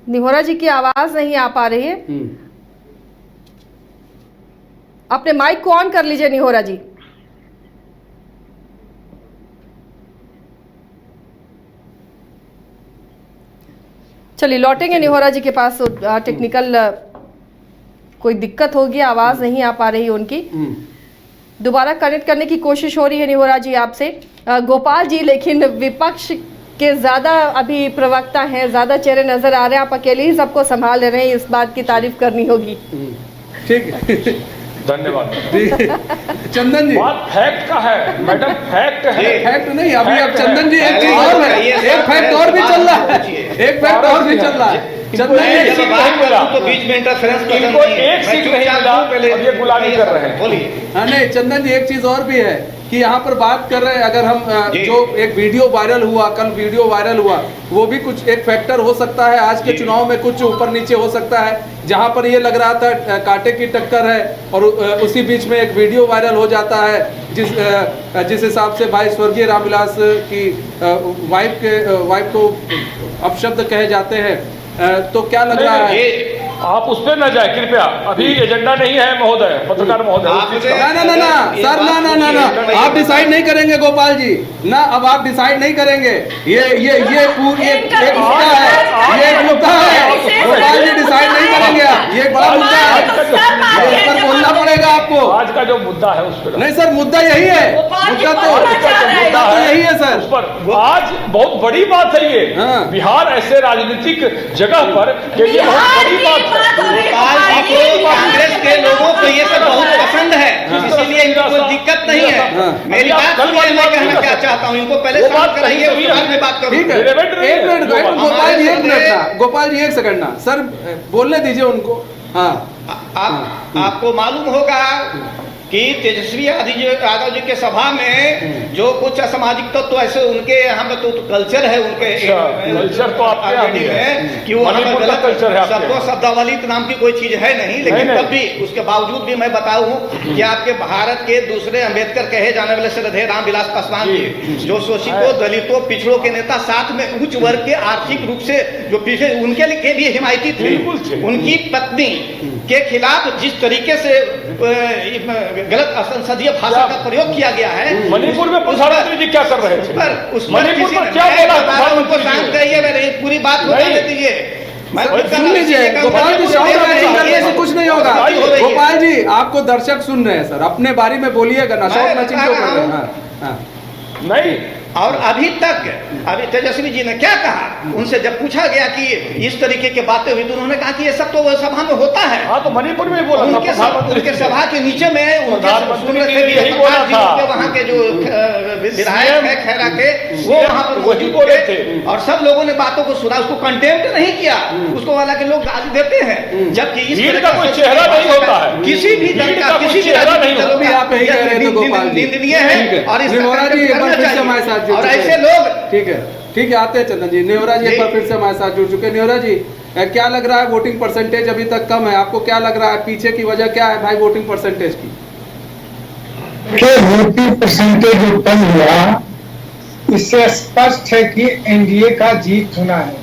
निहोरा जी की आवाज नहीं आ पा रही है। अपने माइक को ऑन कर लीजिए निहोरा जी। चलिए लौटेंगे निहोरा जी के पास। टेक्निकल कोई दिक्कत होगी, आवाज नहीं आ पा रही उनकी। दोबारा कनेक्ट करने की कोशिश हो रही है निहोरा जी आपसे। गोपाल जी, लेकिन विपक्ष के ज्यादा अभी प्रवक्ता हैं, ज्यादा चेहरे नजर आ रहे हैं, आप अकेले ही सबको संभाल ले रहे हैं, इस बात की तारीफ करनी होगी। ठीक है, धन्यवाद। चंदन जी, बात फैक्ट का है मैडम, फैक्ट है, फैक्ट नहीं। अभी अब चंदन जी एक चीज और है, एक फैक्ट और भी चल रहा है, एक फैक्ट और भी चल रहा है। चंदन जी तो बीच में इंटरफेरेंस इनको एक सीट नहीं मिला, अब ये गुलामी कर रहे हैं। बोलिए। हाँ नहीं चंदन जी, एक चीज और भी है कि यहाँ पर बात कर रहे हैं, अगर हम जो एक वीडियो वायरल हुआ, कल वीडियो वायरल हुआ, वो भी कुछ एक फैक्टर हो सकता है। आज के चुनाव में कुछ ऊपर नीचे हो सकता है। जहाँ पर ये लग रहा था कांटे की टक्कर है और उसी बीच में एक वीडियो वायरल हो जाता है जिस हिसाब से भाई स्वर्गीय रामविलास की वाइफ को अपशब्द कहे जाते हैं, तो क्या लग रहा है? आप उस पर न जाए कृपया, अभी एजेंडा नहीं है महोदय, पत्रकार महोदय। ना सर, ना आप डिसाइड नहीं करेंगे गोपाल जी ना, अब आप डिसाइड नहीं करेंगे। ये पूरी एक मुद्दा है, ये एक मुद्दा है। गोपाल जी डिसाइड नहीं करेंगे, ये एक बड़ा मुद्दा है, इस पर बोलना पड़ेगा आपको। आज का जो मुद्दा है उस पर नहीं सर, मुद्दा यही है, मुद्दा तो यही है सर। उस पर आज बहुत बड़ी बात है ये। बिहार ऐसे राजनीतिक जगह पर ये बहुत बड़ी बात है। कांग्रेस के लोगों को ये सब बहुत पसंद है, इसीलिए इनको कोई दिक्कत नहीं है। मेरी बात कल मैं कहना क्या चाहता हूँ, इनको पहले शांत कराइए, उसके बाद में बात करूँ। एक मिनट गोपाल जी, एक मिनट ना गोपाल जी, एक सेकंड ना सर, बोलने दीजिए उनको। हाँ, आपको मालूम होगा कि तेजस्वी यादव जी के सभा में जो कुछ असामाजिक तत्व तो ऐसे उनके यहाँ पे तो कल्चर है, उनके कल्चर तो आपके है कि वो गलत कल्चर है, सबको शब्दावली नाम की कोई चीज है नहीं। लेकिन तब भी उसके बावजूद भी मैं बताऊं कि आपके भारत के दूसरे अम्बेडकर कहे जाने वाले श्रद्धेय रामविलास पासवान जी, जो शोषितों, दलितों, पिछड़ों के नेता, साथ में उच्च वर्ग के आर्थिक रूप से जो पीछे उनके लिए हिमायती थे, उनकी पत्नी के खिलाफ जिस तरीके से गलत असंसदीय भाषा का प्रयोग किया गया है। मणिपुर में प्रधानमंत्री जी क्या कर रहे थे? मणिपुर में क्या बोला? उनको शांत करिए, मेरी पूरी बात होने दीजिए। सुन लीजिए गोपाल जी, करने से कुछ नहीं होगा। गोपाल जी, आपको दर्शक सुन रहे हैं सर, अपने बारे में बोलिएगा ना, शॉर्ट मैचिंग क्यों कर रहे हैं? नहीं, और अभी तेजस्वी जी ने क्या कहा, उनसे जब पूछा गया कि इस तरीके की बातें हुई तो उन्होंने कहा कि ये सब तो सभा में होता है। हाँ, तो मणिपुर में बोला उनके सभा के नीचे में वहाँ के जो विधायक है खैरा के, वो वहाँ पर वही बोले थे और सब लोगों ने बातों को सुना, उसको कंटेम्प्ट नहीं किया। उसको वाला के लोग गाली देते हैं, जबकि इस तरह का कोई चेहरा नहीं होता है, किसी भी दल का, किसी भी निंदनीय है। और ऐसे लोग ठीक है, आते हैं चंदन जी। नेहरा जी एक बार फिर से हमारे साथ जुड़ चुके हैं। नेहरा जी, क्या लग रहा है, वोटिंग परसेंटेज अभी तक कम है, आपको क्या लग रहा है, पीछे की वजह क्या है भाई वोटिंग परसेंटेज की? वोटिंग परसेंटेज जो कम हुआ, इससे स्पष्ट है कि एनडीए का जीत होना है।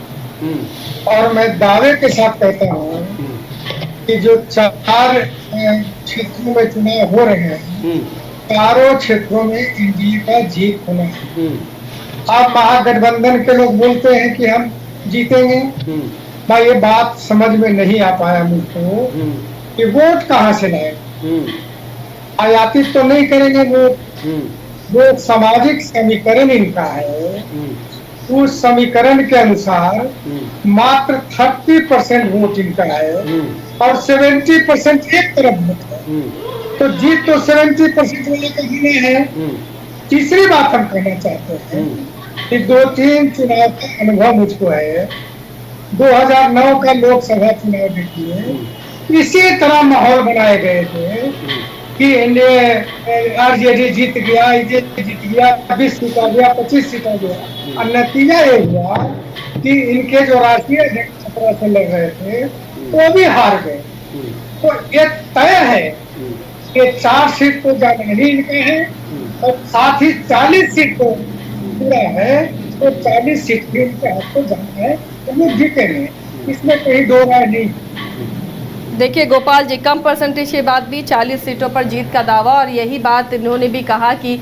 और मैं दावे के साथ कहता हूँ कि जो 4 क्षेत्रों में चुनाव हो रहे हैं, चारों क्षेत्रों में एनडीए का जीत होना है। आप महागठबंधन के लोग बोलते हैं कि हम जीतेंगे, भाई ये बात समझ में नहीं आ पाया मुझको कि वोट कहाँ से लाए। आयातित तो नहीं करेंगे वो सामाजिक समीकरण इनका है। उस समीकरण के अनुसार मात्र 30% वोट इनका है और 70% एक तरफ वोट है, तो जीत तो 70% वाले का ही नहीं है। तीसरी बात हम कहना चाहते हैं कि 2-3 चुनाव का अनुभव मुझको है। 2009 का लोकसभा चुनाव देखिए, इसी तरह माहौल बनाए गए थे कि आरजेडी जीत गया, बीजेपी जीत गया, 20 सीट आ गया, 25 सीट आ गया। और नतीजा ये हुआ कि इनके जो राष्ट्रीय अध्यक्ष 17 से लड़ रहे थे वो भी हार गए। तो ये तय है कि 4 सीट तो जाना ही इनका है और साथ ही 40 सीट को पूरा है, तो 40 सीट भी इनके हाथ को जाना है, तो वो जीतेंगे। इसमें कहीं दो राय नहीं। देखिए गोपाल जी, कम परसेंटेज के बाद भी 40 सीटों पर जीत का दावा, और यही बात इन्होंने भी कहा कि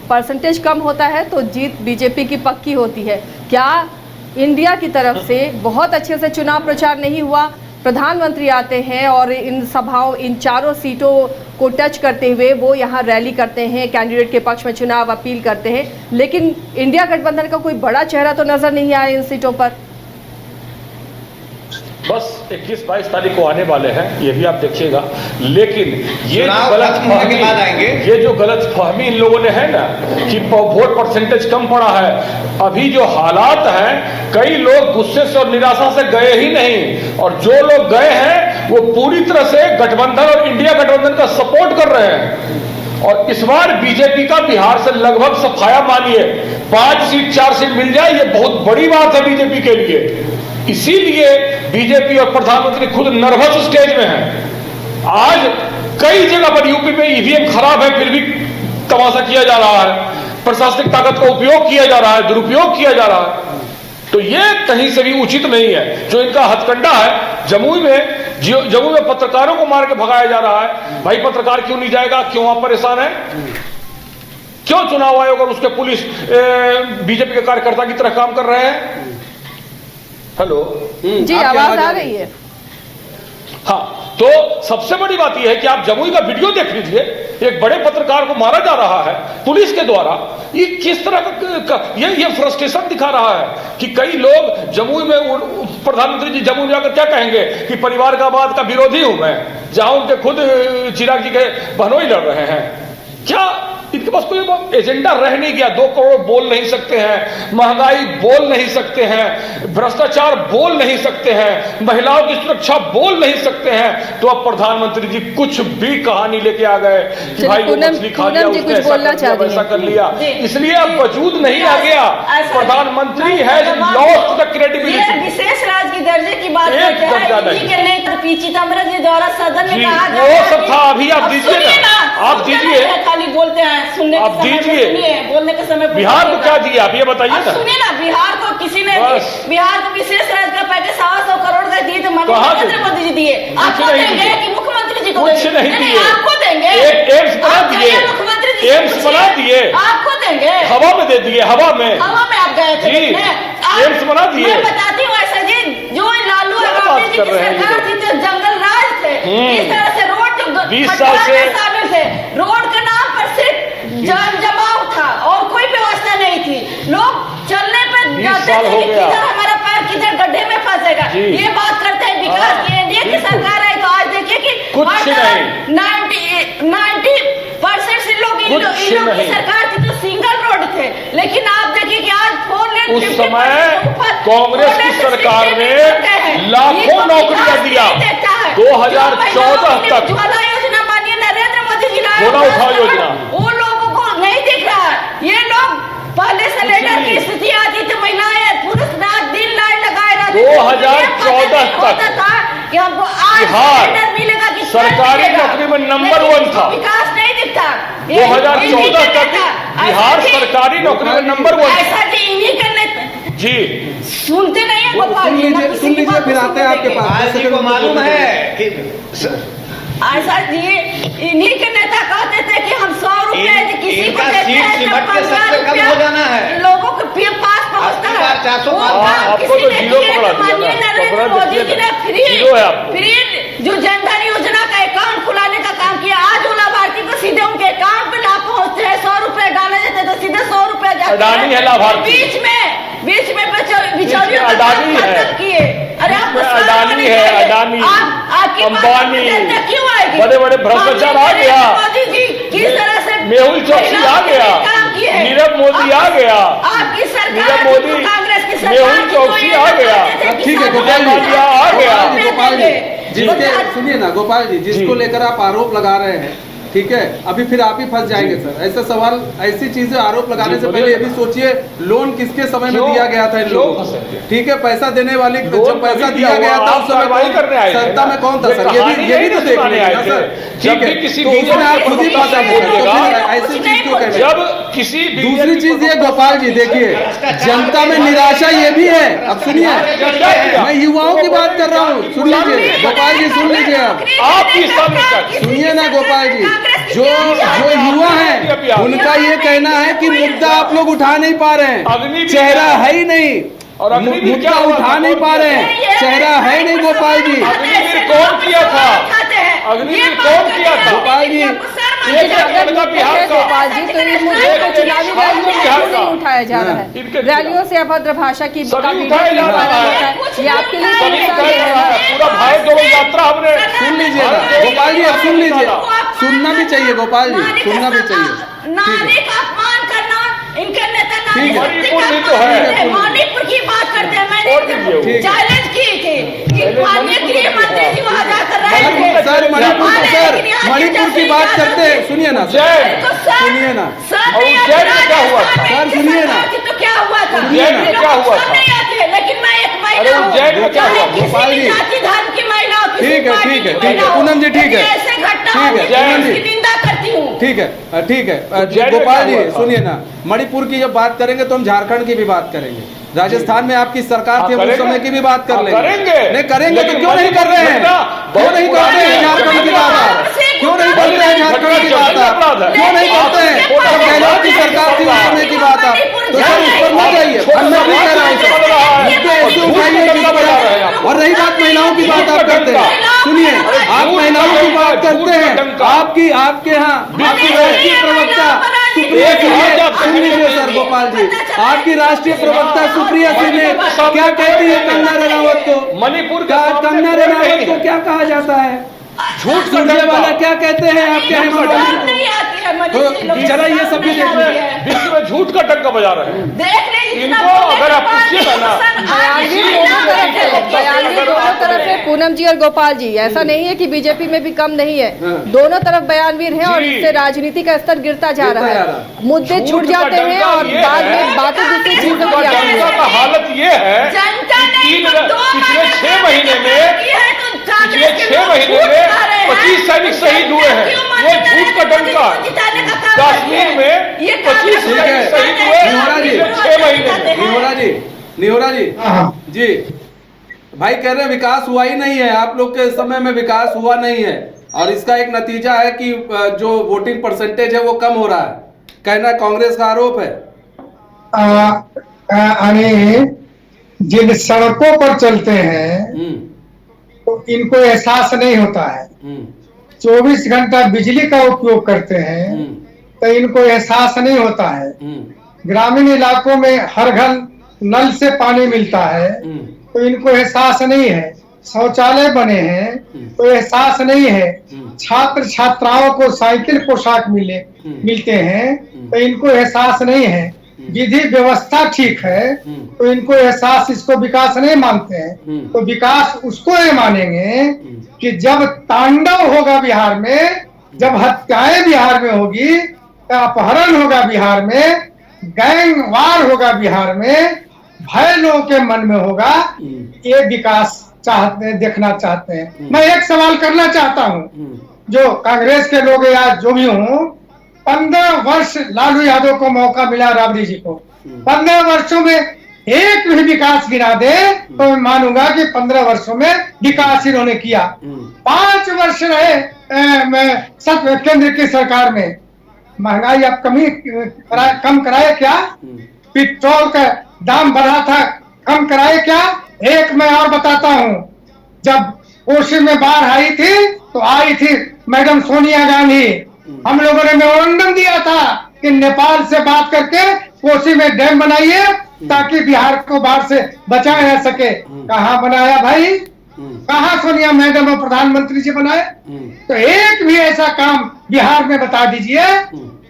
परसेंटेज कम होता है तो जीत बीजेपी की पक्की होती है। क्या इंडिया की तरफ से बहुत अच्छे से चुनाव प्रचार नहीं हुआ? प्रधानमंत्री आते हैं और इन सभाओं, इन चारों सीटों को टच करते हुए वो यहाँ रैली करते हैं, कैंडिडेट के पक्ष में चुनाव अपील करते हैं, लेकिन इंडिया गठबंधन का कोई बड़ा चेहरा तो नजर नहीं आया इन सीटों पर। बस 21-22 तारीख को आने वाले हैं, ये भी आप देखिएगा। लेकिन ये चुनाव गलत खत्म होने के बाद आएंगे। ये जो गलत फहमी इन लोगों ने है ना कि वोट परसेंटेज कम पड़ा है, अभी जो हालात हैं, कई लोग गुस्से से और निराशा से गए ही नहीं, और जो लोग गए हैं वो पूरी तरह से गठबंधन और इंडिया गठबंधन का सपोर्ट कर रहे हैं। और इस बार बीजेपी का बिहार से लगभग सफाया मानिए 5 सीट 4 सीट मिल जाए, ये बहुत बड़ी बात है बीजेपी के लिए। इसीलिए बीजेपी और प्रधानमंत्री खुद नर्वस स्टेज में हैं। आज कई जगह पर यूपी में ईवीएम खराब है, फिर भी तमाशा किया जा रहा है, प्रशासनिक ताकत का उपयोग किया जा रहा है, दुरुपयोग किया जा रहा है। तो ये कहीं से भी उचित नहीं है। जो इनका हथकंडा है, जमुई में पत्रकारों को मार के भगाया जा रहा है। भाई पत्रकार क्यों नहीं जाएगा? क्यों आप परेशान है? क्यों चुनाव आयोग और उसके पुलिस बीजेपी के कार्यकर्ता की तरह काम कर रहे हैं? हेलो जी, आवाज आ रही है। हाँ, तो सबसे बड़ी बात यह है कि आप जमुई का वीडियो देख लीजिए, एक बड़े पत्रकार को मारा जा रहा है पुलिस के द्वारा। ये किस तरह का ये फ्रस्ट्रेशन दिखा रहा है कि कई लोग जमुई में, प्रधानमंत्री जी जमुई में जाकर क्या कहेंगे कि परिवारवाद का विरोधी हूं मैं, जहां उनके खुद चिराग जी के बहनोई लड़ रहे हैं। क्या इनके पास कोई एजेंडा रह नहीं गया? 2 करोड़ बोल नहीं सकते हैं, महंगाई बोल नहीं सकते हैं, भ्रष्टाचार बोल नहीं सकते हैं, महिलाओं की सुरक्षा बोल नहीं सकते हैं, तो अब प्रधानमंत्री जी कुछ भी कहानी लेके आ गए कि भाई वो मछली खा लिया, उसने ऐसा कर लिया। इसलिए अब वजूद नहीं आ गया। प्रधानमंत्री है लॉस्ट द क्रेडिबिलिटी। विशेष राज्य की दर्जे की बात चिदम्बरम जी द्वारा सदन में कहा गया, वो सब था। अभी आप दीजिए ना, आप दीजिए, खाली बोलते हैं, सुनने आप दीजिए, बोलने के समय बिहार को क्या दिया आप ये बताइए ना। सुनिए ना, बिहार को किसी ने, बिहार को विशेष राज्य का पैकेज 100 करोड़ का दिए, तो नरेंद्र मोदी जी दिए। आपको देंगे कि मुख्यमंत्री जी को? कुछ नहीं दिए, आपको देंगे। एम्स बना दिए, मुख्यमंत्री जी एम्स बना दिए, आपको देंगे, हवा में दे दिए, हवा में आप गए थे, एम्स बना दिए। मैं बताती हूँ ऐसा जी, जो लालू यादव जी की सरकार थी, जो जंगल राज थे, इस तरह से रोड 20 साल से शामिल थे, रोड के नाम पर सिर्फ जल जमाव था और कोई व्यवस्था नहीं थी। लोग चलने पर जाते थे कि किधर हमारा पैर किधर गड्ढे में फंसेगा, ये बात करते हैं। विकास की एनडीए की सरकार है, तो आज देखिए कि 90% से लोग इन लोगों की सरकार थी तो सिंगल रोड थे, लेकिन आप देखिए कि आज 4 लेन। उस समय कांग्रेस की सरकार ने लाखों नौकरियां दिया 2014 तक। ज्वाला योजना मानिए नरेंद्र मोदी जी ने, उठाओ योजना, वो लोगों को नहीं दिख रहा। ये लोग पहले से लेकर की स्थिति आती थी, महिलाएं पुरुष रात दिन लाइन लगाए रहते 2014 तक कि हमको आज सिलेंडर मिलेगा कि सरकारी नौकरी में नंबर 1 था। विकास नहीं दिखता। 2014 तक बिहार सरकारी नौकरी में नंबर 1। ऐसा जी इन्हीं करने जी सुनते नहीं है। सुन लीजिए फिर आते हैं आपके पास। को मालूम है कि ऐसा जी इन्हीं के नेता कहते थे कि हम 100 रुपए किसी को देते हैं, हो जाना है, लोगों के पास पहुंचता है। आपको तो जीरो पकड़ा दिया, नरेंद्र मोदी जी ने फ्री जो जनधन योजना का अकाउंट खुलाने का काम किया। आज वो लाभार्थी को सीधे उनके अकाउंट पे लाभ पहुंचते हैं। 100 रुपए डाले जाते तो सीधे 100 रुपए जाते हैं। बीच में बिचौलियों किए। अरे अडानी है, अडानी, अंबानी, बड़े बड़े भ्रष्टाचार आ गया, मोदी जी किस तरह से मेहुल चौकसी आ गया, नीरव मोदी आ गया, आपकी सरकार, नीरव मोदी, कांग्रेस की मेहुल चौकसी आ गया, ठीक है गोपाल जी आ गया। गोपाल जी, जिसके सुनिए ना गोपाल जी, जिसको लेकर आप आरोप लगा रहे हैं ठीक है, अभी फिर आप ही फंस जाएंगे सर। ऐसा सवाल, ऐसी चीजें आरोप लगाने से पहले ये भी सोचिए लोन किसके समय में दिया गया था इन लोगों को, ठीक है, पैसा देने वाली जब पैसा दिया गया था उस समय सत्ता में कौन था सर, ये भी तो देखने आए सर, ठीक है, तो उसमें आप खुद ही फंसा ऐसी चीज क्यों कह रहे हैं। जब किसी दूसरी चीज ये गोपाल जी देखिए, जनता में निराशा ये भी है। अब सुनिए, मैं युवाओं की बात कर रहा हूँ, सुन लीजिए गोपाल जी, सुन लीजिए आप सुनिए ना गोपाल जी, जो युवा है उनका ये कहना है कि मुद्दा आप लोग उठा नहीं पा रहे हैं, चेहरा है ही नहीं, और मुद्दा उठा नहीं पा रहे हैं, चेहरा है नहीं गोपाल जी। अग्निवीर कौन किया था, अग्निवीर कौन किया था गोपाल जी, गोपाल जी, तो ये मुद्दे को चुनावी रैलियों में क्यों नहीं उठाया जा रहा है? रैलियों से अभद्र भाषा की उठाया जा रहा है, ये आपके लिए पूरा भारत जोड़ो यात्रा हमने। सुन लीजिए गोपाल जी, अब सुन लीजिए, सुनना भी चाहिए गोपाल जी, सुनना भी चाहिए। नारी का अपमान करना इनके नेता नारी मणिपुर तो है, मणिपुर की बात करते हैं। मैंने चैलेंज की थी कि माननीय गृह मंत्री जी वहां जाकर रहे थे सर, मणिपुर की बात करते हैं, सुनिए ना सुनिए ना उज्जैन में क्या हुआ था सर, सुनिए ना, तो क्या हुआ था, उज्जैन में क्या हुआ था, नहीं आते, लेकिन मैं एक अरे महिला हूं, उज्जैन में क्या हुआ गोपाल जी, जाति धर्म की महिला हूं, किसी ठीक है, पार्टी ठीक है, की ठीक है, महिला हूं, पूनम जी, ठीक है, ऐसे घटना ठीक है, होगी, पूनम जी, इसकी निंदा करती हूँ। ठीक है, ठीक है गोपाल जी, सुनिए ना, मणिपुर की जब बात करेंगे तो हम झारखंड की भी बात करेंगे, राजस्थान में आपकी सरकार थी उस समय की भी बात कर लेंगे, नहीं करेंगे तो क्यों नहीं कर रहे हैं, क्यों नहीं करते हैं झारखंड की बात, क्यों नहीं करते हैं झारखंड की बात, क्यों नहीं करते हैं, जब गहलोत की सरकार थी उस समय की बात आप तो सर उस पर मत जाइए, मैं भी कह रहा हूँ मुद्दे ऐसे उठाइए जिस पर, और रही बात महिलाओं की बात आप करते हैं, सुनिए आप महिलाओं की बात करते हैं, आपके यहाँ आपकी राष्ट्रीय प्रवक्ता सुप्रिया सुन लीजिए सर गोपाल जी, आपकी राष्ट्रीय प्रवक्ता सुप्रिया सिंह क्या कहती है कंगना रनावत को, मणिपुर का कंगना रनावत को क्या कहा जाता है, झूठ सुनने वाला क्या कहते हैं आपके हैं नहीं आती है तो चला ये सब भी देख रहे हैं, विश्व में झूठ का डंका बजा रहे हैं। देख लीजिए इनको अगर आप पूछिएगा ना, बयानवी दोनों तरफ है, पूनम जी और गोपाल जी, ऐसा नहीं है कि बीजेपी में भी कम नहीं है, दोनों तरफ बयानवीर हैं और इससे राजनीति का स्तर गिरता जा रहा है, मुद्दे छूट जाते हैं और बाद में बातें दूसरी चीजों की आती है। का हालत ये है, पिछले 6 महीने में 25 सैनिक शहीद हुए हैं, ये झूठ का डंका, कश्मीर में 25 सैनिक शहीद हुए पिछले 6 महीने में। निहोरा जी भाई कह रहे हैं विकास हुआ ही नहीं है, आप लोग के समय में विकास हुआ नहीं है और इसका एक नतीजा है कि जो वोटिंग परसेंटेज है वो कम हो रहा है, कहना कांग्रेस का आरोप है। जिन सड़कों पर चलते हैं तो इनको एहसास नहीं होता है, 24 घंटा बिजली का उपयोग करते हैं तो इनको एहसास नहीं होता है, ग्रामीण इलाकों में हर घर नल से पानी मिलता है तो इनको एहसास नहीं है, शौचालय बने हैं तो एहसास नहीं है, छात्र छात्राओं को साइकिल पोशाक मिलते हैं तो इनको एहसास नहीं है, विधि व्यवस्था ठीक है तो इनको एहसास, इसको विकास नहीं मानते हैं। तो विकास उसको ये मानेंगे कि जब तांडव होगा बिहार में, जब हत्याएं बिहार में होगी, अपहरण होगा बिहार में, गैंगवार होगा बिहार में, भय लोगों के मन में होगा, ये विकास देखना चाहते हैं। मैं एक सवाल करना चाहता हूँ, जो कांग्रेस के लोग या जो भी हों, 15 वर्ष लालू यादव को मौका मिला, राबड़ी जी को 15 वर्षों में एक भी विकास गिरा दे तो मैं मानूंगा कि 15 वर्षों में विकास इन्होंने किया। 5 वर्ष रहे केंद्र की सरकार में, महंगाई अब कम कराए क्या? पेट्रोल का दाम बढ़ा था, कम कराए क्या? एक मैं और बताता हूँ, जब कोशी में बाढ़ आई थी तो आई थी मैडम सोनिया गांधी, हम लोगों ने मेमोरेंडम दिया था कि नेपाल से बात करके कोसी में डैम बनाइए ताकि बिहार को बाढ़ से बचाया जा सके। कहाँ बनाया भाई? कहाँ सोनिया मैडम और प्रधानमंत्री जी बनाए? तो एक भी ऐसा काम बिहार में बता दीजिए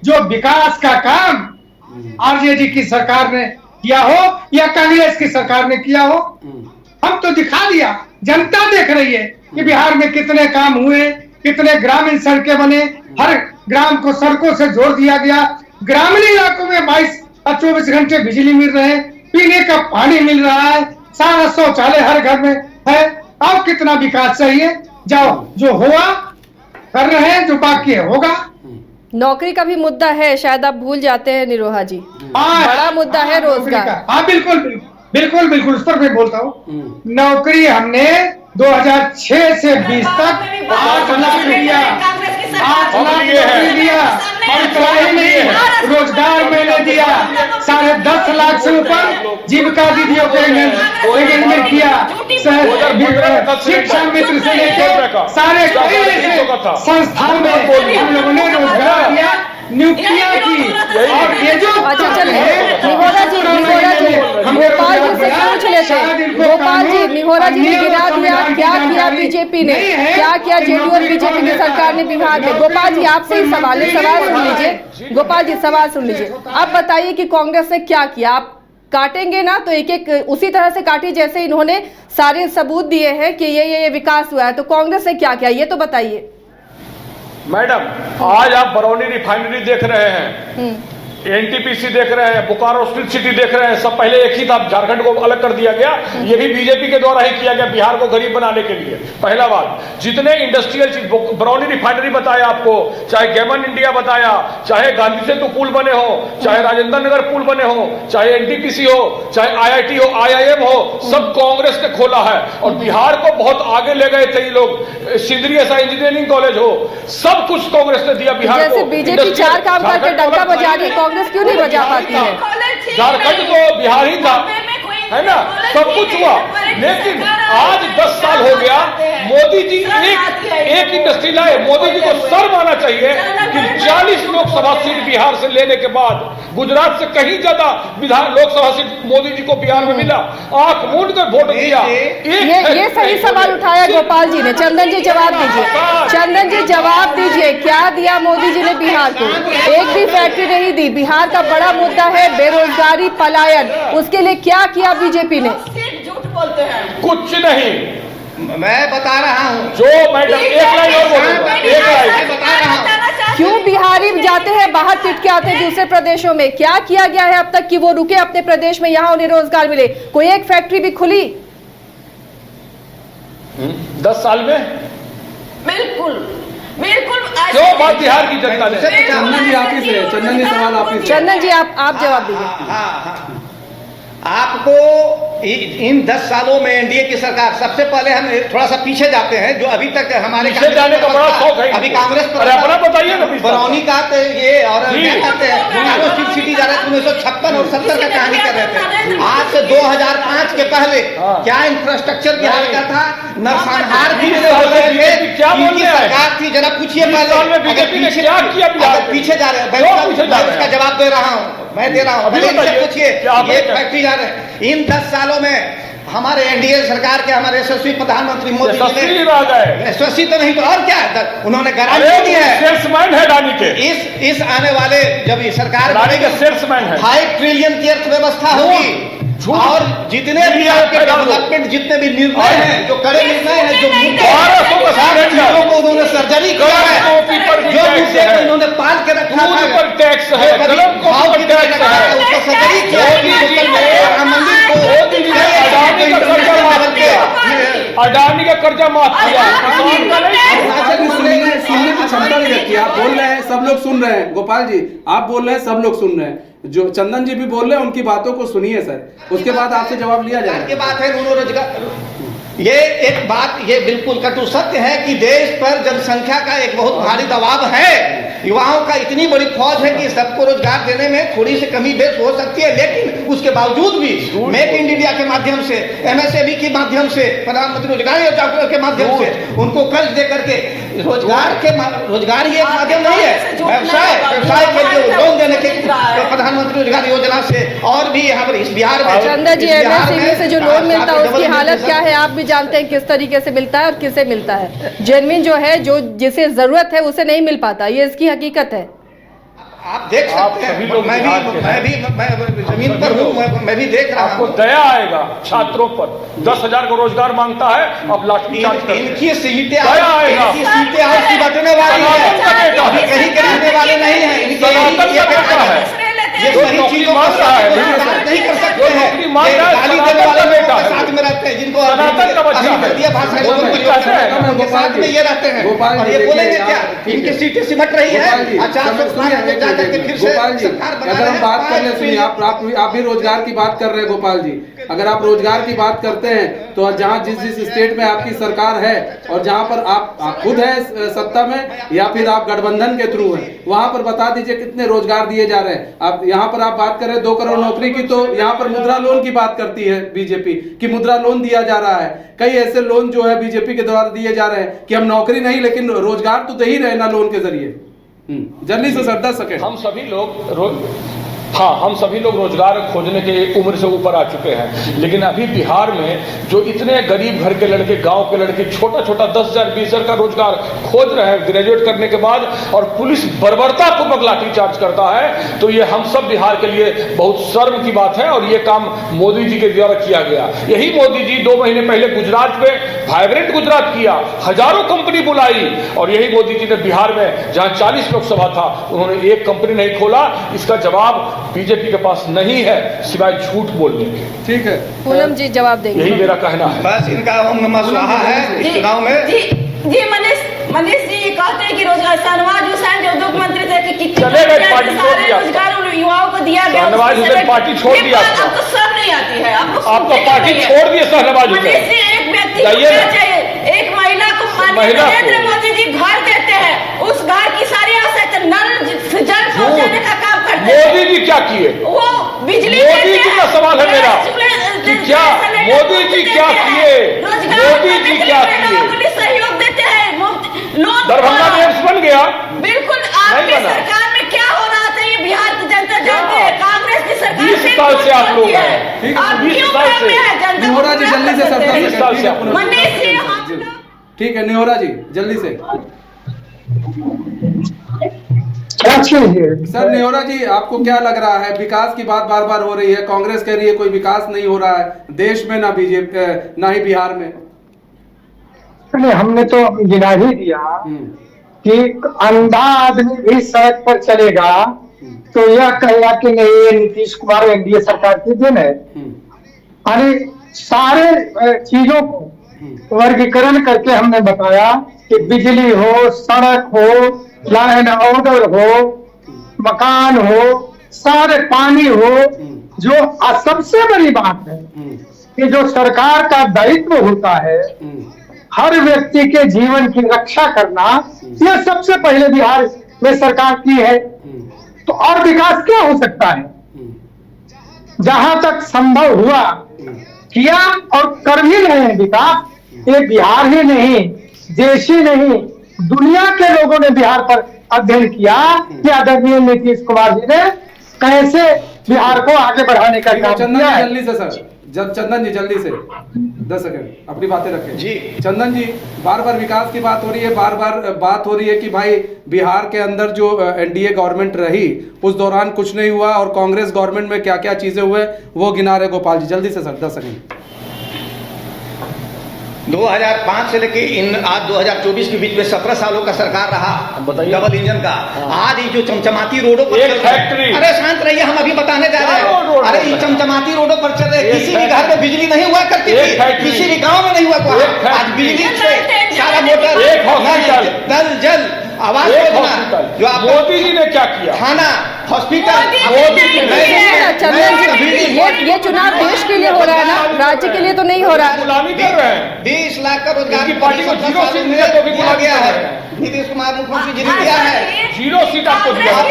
जो विकास का काम आरजेडी की सरकार ने किया हो या कांग्रेस की सरकार ने किया हो। हम तो दिखा दिया, जनता देख रही है कि बिहार में कितने काम हुए, कितने ग्रामीण सड़कें बने, हर ग्राम को सड़कों से जोड़ दिया गया, ग्रामीण इलाकों में 22 और 24 घंटे बिजली मिल रहे हैं, पीने का पानी मिल रहा है, सारा शौचालय हर घर में है। और कितना विकास चाहिए? जाओ, जो हुआ कर रहे हैं, जो बाकी है होगा। नौकरी का भी मुद्दा है, शायद आप भूल जाते हैं निरोहा जी, बड़ा मुद्दा है रोजगार। हाँ बिल्कुल बिल्कुल बिल्कुल, उस पर मैं बोलता हूँ। नौकरी हमने 2006 से 20 तक 8 लाख दिया, 8 लाख नौकरी दिया, और इतना ही नहीं, रोजगार मैंने दिया 10.5 लाख से ऊपर जीविका दीदियों को एंगेजमेंट किया, शिक्षा मित्र से लेकर सारे संस्थाओं में हम लोगों ने रोजगार दिया, नियुक्तियां की। और ये जो अच्छा चलिए निहोरा जी गोपाल जी से पूछ लेते हैं। गोपाल जी, निहोरा जी ने गिना दिया क्या किया बीजेपी ने, क्या किया जेडीयू और बीजेपी की सरकार ने बिहार में। गोपाल जी आपसे ही सवाल है, सवाल सुन लीजिए। गोपाल जी सवाल सुन लीजिए, आप बताइए कि कांग्रेस ने क्या किया। आप काटेंगे ना तो एक एक उसी तरह से काटिए जैसे इन्होंने सारे सबूत दिए हैं कि ये विकास हुआ है, तो कांग्रेस ने क्या किया ये तो बताइए। मैडम आज आप बरौनी रिफाइनरी देख रहे हैं, एनटीपीसी देख रहे हैं, बोकारो स्टील सिटी देख रहे हैं, सब पहले एक ही था, झारखंड को अलग कर दिया गया। ये भी बीजेपी के द्वारा ही किया गया बिहार को गरीब बनाने के लिए। पहला बात, जितने इंडस्ट्रियल चीज, बरौनी रिफाइनरी बताया आपको, चाहे गेमन इंडिया बताया, चाहे गांधी सेतु पुल बने हो, चाहे राजेंद्र नगर पुल बने हो, चाहे एनटीपीसी हो, चाहे आईआईटी हो, आईआईएम हो, सब कांग्रेस ने खोला है। और बिहार को बहुत आगे ले गए थे ये लोग। सिंदरी ऐसा इंजीनियरिंग कॉलेज हो, सब कुछ कांग्रेस ने दिया बिहार को। जैसे बीजेपी 4 काम करके डंका बजा रही, कांग्रेस क्यों नहीं बजा पाती है? झारखंड तो बिहार ही था, है ना, सब कुछ हुआ। लेकिन आज 10 साल हो गया, मोदी जी एक इंडस्ट्री लाए। मोदी जी को सर माना चाहिए कि 40 लोकसभा सीट बिहार से लेने के बाद गुजरात से कहीं ज्यादा लोकसभा सीट मोदी जी को बिहार में मिला। आंख मूंद कर वोट दिया। ये सही सवाल उठाया गोपाल जी ने। चंदन जी जवाब दीजिए, चंदन जी जवाब दीजिए, क्या दिया मोदी जी ने बिहार को? एक भी फैक्ट्री नहीं दी। बिहार का बड़ा मुद्दा है बेरोजगारी, पलायन, उसके लिए क्या किया बीजेपी ने? झूठ बोलते हैं, कुछ नहीं। मैं बता रहा हूँ, जो मैडम एक लाइन और बोलूंगा, एक लाइन बता रहा हूँ। क्यों बिहारी जाते हैं बाहर पिट के आते हैं दूसरे प्रदेशों में? क्या किया गया है अब तक कि वो रुके अपने प्रदेश में, यहाँ उन्हें रोजगार मिले? कोई एक फैक्ट्री भी खुली 10 साल में? बिल्कुल बिल्कुल। क्यों बात बिहार की जनता ने? चंदन जी आप ही से, चंदन जी सवाल आप ही से। चंदन जी आप जवाब दीजिए। हाँ, आपको इन 10 सालों में एनडीए की सरकार, सबसे पहले हम थोड़ा सा पीछे जाते हैं, जो अभी तक हमारे पीछे जाने का बड़ा शौक है। अभी कांग्रेस पर अपना बताइए ना। बरौनी का ये और क्या कहते हैं, बोकारो स्टील सिटी जा रहे थे 1956 और 70 का कहानी कर रहे थे। आज से 2005 के पहले क्या इंफ्रास्ट्रक्चर बिहार का था? नरसंहार भी क्या बोलने सरकार थी, जरा पूछिए पहले बीजेपी ने क्या किया बिहार? पीछे जा रहे हैं, उसका जवाब दे रहा हूँ, मैं दे रहा हूँ। पूछिए, ये फैक्ट्री जा रहे हैं। इन 10 सालों में हमारे एनडीए सरकार के हमारे यशस्वी प्रधानमंत्री मोदी जी ने यशस्वी तो नहीं तो और क्या है, उन्होंने गारंटी दी है। सेल्समैन है रानी के। इस आने वाले जब ये सरकार बनेगी, सेल्समैन है, 5 ट्रिलियन की अर्थव्यवस्था होगी। और जितने भी आपके डेवलपमेंट, जितने भी निर्णय हैं, जो कड़े निर्णय हैं, जो चीजों को उन्होंने सर्जरी किया है, जो मुद्दे को इन्होंने पाल के रखा है, पर टैक्स है, कलम को पर टैक्स है, उसको सर्जरी किया अडानी का कर्जा माफ किया। सुनने की क्षमता नहीं रखी। आप बोल रहे हैं, सब लोग सुन रहे हैं। गोपाल जी आप बोल रहे हैं, सब लोग सुन रहे हैं। जो चंदन जी भी बोल रहे हैं, उनकी बातों को सुनिए सर, उसके बाद आपसे जवाब लिया जाएगा। की बात है रोजगार, ये एक बात, ये बिल्कुल कटु सत्य है कि देश पर जनसंख्या का एक बहुत भारी दबाव है। युवाओं का इतनी बड़ी फौज है कि सबको रोजगार देने में थोड़ी सी कमी बेश हो सकती है, लेकिन उसके बावजूद भी मेक इन इंडिया के माध्यम से, एमएसएमई के माध्यम से, प्रधानमंत्री रोजगार योजना के माध्यम से उनको कर्ज दे करके रोजगार ही एक माध्यम नहीं है, व्यवसाय के लिए लोन देने के प्रधानमंत्री रोजगार योजना से। और भी यहाँ पर इस बिहार में चंदन जी एमएसएमई से जो लोन मिलता है उसकी हालत क्या है आप भी जानते हैं, किस तरीके से मिलता है और किसे मिलता है। जेन्युइन जो है, जो जिसे जरूरत है उसे नहीं मिल पाता, ये इसकी हकीकत है। आप देख सकते सभी हैं, लोग मैं जमीन पर हूँ, मैं भी देख रहा आपको हूँ। दया आएगा छात्रों पर, 10,000 का रोजगार मांगता है, अब लाठीचार्ज करते हैं। इनकी सीटें दया आएगा। इनकी सीटें आपकी बटने वाली सनातन का है, बेटा अभी है। कहीं के रहने वाले नहीं है। इनके सनातन का बेटा है, ये जो सही नौकरी चीजों मांग को रहा है, नहीं कर सकते जो हैं। नौकरी मांग ये रहा है, गाली सनातन देने वाले का लोगों बेटा के है। साथ में रहते हैं, जिनको सनातन का बच्चा है। घटिया भाषा वो में कहता है, उनके साथ में ये रहते हैं, गोपाल और जी, ये देखिए बोलेंगे आप- क्या? ठीक इनकी है। सीटें सिमट रही है, गोपाल जी, अच्छा सुनिए, में जा करके फिर से गोपाल जी, सरकार बना अगर रहे हम हैं, बात कर ले, सुनिए, आप भी रोजगार की बात कर रहे हैं गोपाल जी। अगर आप रोजगार की बात करते हैं तो जहां जिस स्टेट में आपकी सरकार है और जहां पर आप खुद हैं सत्ता में या फिर आप गठबंधन के थ्रू हैं, वहां पर बता दीजिए कितने रोजगार दिए जा रहे हैं। आप यहाँ पर आप बात कर रहे हैं 2 करोड़ नौकरी की, तो यहाँ पर मुद्रा लोन की बात करती है बीजेपी कि मुद्रा लोन दिया जा रहा है। कई ऐसे लोन जो है बीजेपी के द्वारा दिए जा रहे हैं कि हम नौकरी नहीं लेकिन रोजगार तो दे ही रहे ना लोन के जरिए। जल्दी से सर 10 सेकेंड। हम सभी लोग रोजगार खोजने के उम्र से ऊपर आ चुके हैं, लेकिन अभी बिहार में जो इतने गरीब घर के लड़के, गांव के लड़के छोटा 10,000 20,000 का रोजगार खोज रहे हैं ग्रेजुएट करने के बाद, और पुलिस बर्बरतापूर्वक लाठीचार्ज करता है, तो ये हम सब बिहार के लिए बहुत शर्म की बात है। और ये काम मोदी जी के द्वारा किया गया। यही मोदी जी 2 महीने पहले गुजरात में वाइब्रेंट गुजरात किया, हजारों कंपनी बुलाई, और यही मोदी जी ने बिहार में जहां 40 लोकसभा था उन्होंने एक कंपनी नहीं खोला। इसका जवाब बीजेपी के पास नहीं है सिवाय झूठ बोलने के। ठीक है, पूनम जी जवाब देंगे। यही मेरा कहना है। बस इनका ओम नमः स्वाहा है इस चुनाव में। जी मनीष जी कहते हैं कि रोजगार शाहनवाज हुसैन जो उद्योग मंत्री थे कि चले गए, पार्टी छोड़ दिया। रोजगार युवाओं को दिया गया। शाहनवाज हुसैन पार्टी छोड़ दिया। आपको सब नहीं आती है, आपको पार्टी छोड़ दिए शाहनवाज हुसैन। मनीष जी, एक व्यक्ति को क्या चाहिए? एक महिला को नरेंद्र मोदी जी घर देते हैं, उस घर की सारी आवश्यकता नल जल पहुंचाने का काम करते हैं। मोदी जी क्या किए? वो बिजली मोदी जी का सवाल है मेरा कि क्या मोदी जी क्या किए? मोदी जी क्या किए? सहयोग देते हैं, लोन दरभंगा में एम्स बन गया। बिल्कुल। आपकी सरकार में क्या हो रहा था ये बिहार की जनता जानती है। कांग्रेस की सरकार 20 साल से आप लोग हैं। ठीक है, आप 20 क्यों साल से। में है जनता? निहोरा जी जल्दी से सर 10 20 साल से सेकंड। मनीष जी, हम लोग ठीक है निहोरा जी जल्दी से। क्या चाहिए सर निहोरा जी, आपको क्या लग रहा है? विकास की बात बार बार हो रही है, कांग्रेस कह रही है कोई विकास नहीं हो रहा है देश में, ना बीजेपी ना ही बिहार में। नहीं, हमने तो गिना ही दिया कि अंधा आदमी भी सड़क पर चलेगा तो यह कहेगा कि नहीं ये नीतीश कुमार एनडीए सरकार की देन है। यानी सारे चीजों को वर्गीकरण करके हमने बताया कि बिजली हो, सड़क हो, लाइन ऑर्डर हो, मकान हो, सारे पानी हो, जो सबसे बड़ी बात है कि जो सरकार का दायित्व होता है हर व्यक्ति के जीवन की रक्षा करना, यह सबसे पहले बिहार में सरकार की है। तो और विकास क्या हो सकता है? जहां तक संभव हुआ किया और कर भी रहे हैं विकास। ये बिहार ही नहीं, देश ही नहीं, दुनिया के लोगों ने बिहार पर अध्ययन किया कि आदरणीय नीतीश कुमार जी ने कैसे बिहार को आगे बढ़ाने का काम चंदन किया जी है। जल्दी से सर, चंदन जी जल्दी से 10 सेकंड अपनी बातें रखें जी। चंदन जी, बार बार विकास की बात हो रही है, बार बार बात हो रही है कि भाई बिहार के अंदर जो एनडीए गवर्नमेंट रही उस दौरान कुछ नहीं हुआ और कांग्रेस गवर्नमेंट में क्या क्या चीजें हुए वो गिना रहे गोपाल जी। जल्दी से सर 10 सेकंड। 2005 से लेके आज 2024 के बीच में 17 सालों का सरकार रहा, बताइए। डबल इंजन का। आज ये जो चमचमाती रोडों पर एक चल रहा है- फैक्ट्री। अरे शांत रहिए, हम अभी बताने जा रहे रोड हैं। अरे ये चमचमाती रोडों पर चल रहे, एक किसी भी घर फैक्ट्री। में बिजली नहीं हुआ करती एक थी, फैक्ट्री। किसी भी गांव में नहीं हुआ एक करता। आज फैक्ट्री। बिजली से सारा मोटर, एक हॉस्पिटल। नल जल, आवास एक योजना, हॉस्पिटल। जो आप मोदी जी ने क्या किया? थाना, हॉस्पिटल, मोदी जी ने नहीं किया। चंदन जी, ये चुनाव देश के लिए हो रहा है ना, राज्य के लिए तो नहीं हो रहा है। गुलामी कर रहे हैं। 20 लाख का रोजगार इनकी पार्टी को 0 सीट मिला तो भी दिया गुलामी गया कर है। रहे हैं। नीतीश कुमार मुख्यमंत्री जी ने दिया है। 0 सीट आपको दिया है।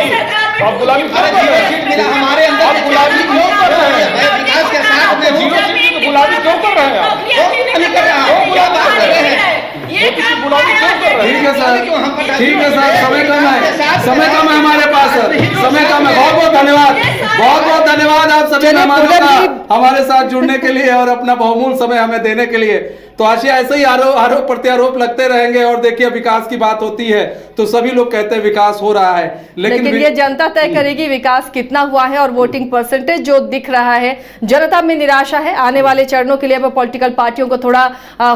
आप गुलामी क्यों अरे कर रहे 0 सीट मिला हैं? हमारे अंदर। आप गुलामी क्यों कर रहे हैं? मैं विकास के साथ में हूँ। 0 सीट की गुलामी क्यों कर रहे हैं आप? नहीं कर रहा हूँ, क्या बात कर रहे हैं? ये काम गुलामी क्यों कर रहे हैं? ठीक है सर, क्यों हम पर ठीक है सर, समय कम है, समय कम है हमारे पास सर, समय कम है। बहुत बहुत धन्यवाद, बहुत बहुत धन्यवाद आप सभी मेहमानों का हमारे साथ जुड़ने के लिए और अपना बहुमूल्य समय हमें देने के लिए। तो ऐसे ही आरोप प्रत्यारोप लगते रहेंगे। और देखिए विकास की बात होती है तो सभी लोग कहते हैं विकास हो रहा है, लेकिन ये जनता तय करेगी विकास कितना हुआ है और वोटिंग परसेंटेज जो दिख रहा है, जनता में निराशा है। आने वाले चरणों के लिए अब पॉलिटिकल पार्टियों को थोड़ा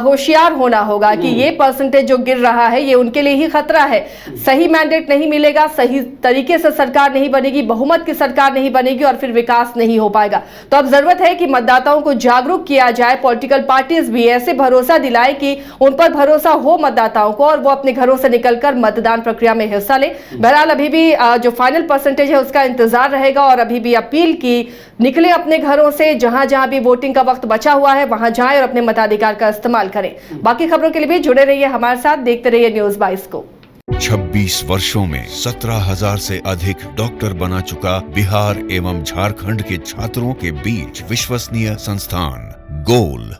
होशियार होना होगा कि ये परसेंटेज जो गिर रहा है ये उनके लिए ही खतरा है। सही मैंडेट नहीं मिलेगा, सही तरीके से सरकार नहीं बनेगी, बहुमत की सरकार नहीं बनेगी और फिर विकास नहीं हो पाएगा। तो अब जरूरत है कि मतदाताओं को जागरूक किया जाए, पॉलिटिकल पार्टीज भी ऐसे भरोसा दिलाए कि उन पर भरोसा हो मतदाताओं को और वो अपने घरों से निकलकर मतदान प्रक्रिया में हिस्सा ले। बहरहाल अभी भी जो फाइनल परसेंटेज है उसका इंतजार रहेगा और अभी भी अपील की निकले अपने घरों से, जहां जहां भी वोटिंग का वक्त बचा हुआ है वहां जाएं और अपने मताधिकार का इस्तेमाल करें। बाकी खबरों के लिए भी जुड़े रहिए हमारे साथ, देखते रहिए न्यूज़ 22 को। 26 वर्षों में 17,000 से अधिक डॉक्टर बना चुका बिहार एवं झारखंड के छात्रों के बीच विश्वसनीय संस्थान गोल।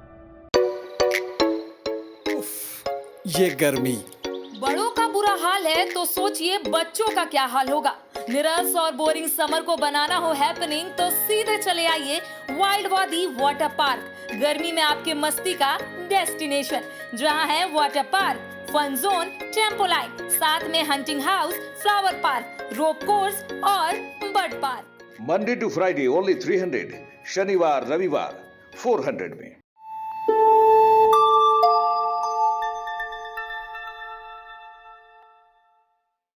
ये गर्मी, बड़ों का बुरा हाल है तो सोचिए बच्चों का क्या हाल होगा। निरस और बोरिंग समर को बनाना हो हैपनिंग तो सीधे चले आइए वाइल्ड वादी वाटर पार्क। गर्मी में आपके मस्ती का डेस्टिनेशन, जहां है water park, fun zone, tempo line, साथ में hunting house, flower park, rope course और bird park. Monday to Friday only 300, शनिवार रविवार 400 में।